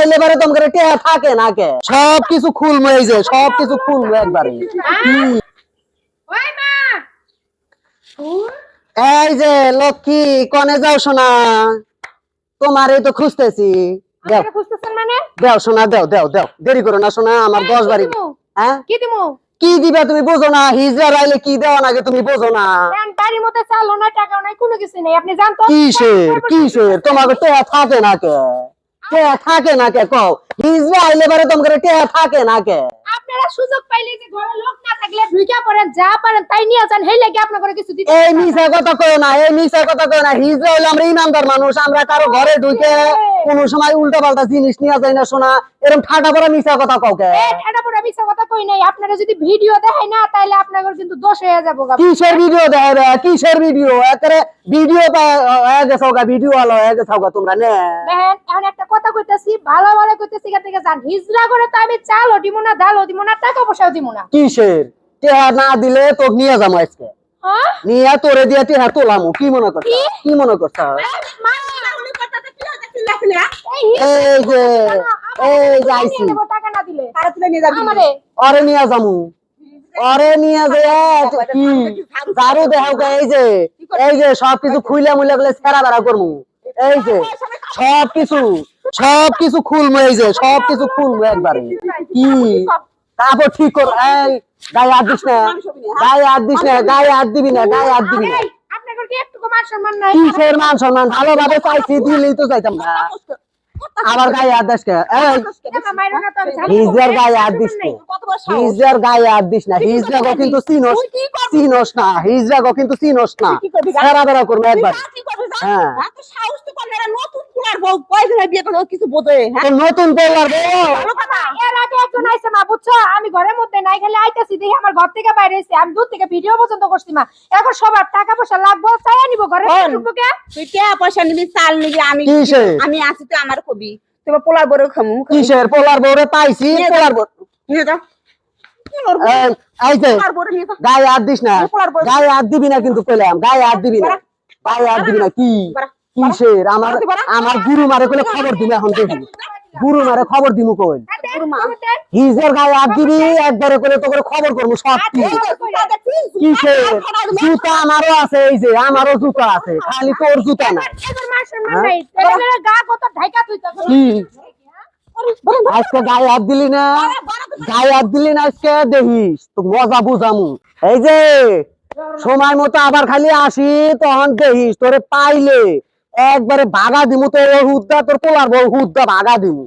আইলে বারে তোমার টেহা থাকে না কে সবকিছু খুলমু এই যে সবকিছু খুলমু একবারে ওই মা এই যে লক্ষ্মী কনে যাও শোনা তোমারই তো খুঁজতেছি দেও আমাকে খুঁজতেছেন মানে দেও শোনা দেও দেও দেও দেরি করো না শোনা আমার 10 বাড়ি হ্যাঁ কি দিমু কি দিবা তুমি বোঝো না হিজড়া আইলে কি দেওয়া নাকি তুমি বোঝো না দেন বাড়ির মধ্যে চালও না টাকাও নাই কোনো কিছু নেই আপনি জানতো কিসের তোমাকে টেহা থাকে না কে টেহা থাকে না কে কও হিজড়া আইলে বারে তোমাকে টেহা থাকে না কে আপনারা সুযোগ পাইলে যে ঘরে লোক না থাকলে ঢুইকা পড়েন যা পারেন তাই নিয়ে যান হেই লাগি আপনার ঘরে কিছু দিতে এই মিছা কথা কয় না এই মিছা কথা কয় না হিজড়া হইলে আমরা ইমানদার মানুষ আমরা কারো ঘরে ঢুকে কোন সময় উল্টা পাল্টা জিনিস নিয়ে যাই না শোনা এরকম ঠাটা পড়া মিছা কথা কও কে এটা পুরো মিছা কথা কই নাই আপনারা যদি ভিডিও দেখাই না তাইলে আপনাদের কিন্তু দোষ হয়ে যাবো গা কিসের ভিডিও দেখাবে কিসের ভিডিও একেবারে ভিডিও হয়ে গেছে ভিডিও হলো হয়ে গেছে তোমরা নে দেখেন এখন একটা কথা কইতাছি ভালো ভালো কইতাছি এখান থেকে যান হিজরা করে তো আমি চালও দিব না ডালও দিব না টাকা পয়সাও দিব না কিসের টেহা না দিলে তো নিয়ে যাবো আজকে হ্যাঁ নিয়ে তোরে দিয়ে টেহা তোলামু কি মনে করছ কি মনে করছ এই যে এই যে আইছি টাকা না দিলে তারা তুলে নিয়ে যাবি আমারে অরে নিয়ে যামু অরে নিয়ে যে কি দারু দেখাও এই যে সবকিছু খুইলা মুইলা গেলে ছেড়া বেড়া করমু এই যে সবকিছু খুলমু এই যে সবকিছু খুলমু একবারে কি তারপর ঠিক কর এই গায়ে হাত দিস না গায়ে হাত দিস না গায়ে হাত দিবি না গায়ে হাত দিবি না আপনাদের কি একটু মান সম্মান নাই কিসের মান সম্মান ভালোভাবে চাইছি দিলেই তো চাইতাম না আবার গায়ে হাত দিস না এই টাকা মাইরো না তো আমি জানি। হিজড়ার গায়ে হাত দিস না হিজড়ার গায়ে হাত দিস না হিজড়াগো কিন্তু চিনস না হিজড়াগো কিন্তু চিনস না সারা বেড়া করবো একবার হ্যাঁ কিছু বোঝে তো নতুন বলার এর আগে একজন আইছে মা বুঝছো আমি ঘরের মধ্যে নাই খালি আইতাছি দেখি আমার ঘর থেকে বাইরে এসে আমি দূর থেকে ভিডিও পর্যন্ত করছি মা এখন সবার টাকা পয়সা লাগবো চাই নিব ঘরে ঢুকবো কে তুই টাকা পয়সা নিবি চাল নিবি আমি কিসের? আমি আছি তুই আমার কবি তোমার পোলার বড় খামু কিসের পোলার বউরে পাইছি পোলার বউ নিয়ে যাও এই যে পোলার বড় নিয়ে যাও গায়ে হাত দিস না গায়ে হাত দিবি না কিন্তু পেলাম গায়ে হাত দিবি না গায়ে হাত দিবি না কি কিসের আমার গুরু মারে কোলে খবর দিবি এখন দেখি গুরু মারে খবর দিমু কই হিজের গায়ে হাত দিবি একবারে করে তো করে খবর করবো সব কিসের জুতা আমারও আছে এই যে আমারও জুতা আছে খালি তোর জুতা না এবার মান সম্মান নাই তাহলে গা কত ঢাকা তুইতা কি আজকে গায়ে হাত দিলি না গায়ে হাত দিলি না আজকে দেখিস তো মজা বুঝামু এই যে সময় মতো আবার খালি আসি তখন দেখিস তোরে পাইলে একবারে ভাগা দিমু তোর হুদ্দা তোর পোলার বউ হুদ্দা ভাগা দিমু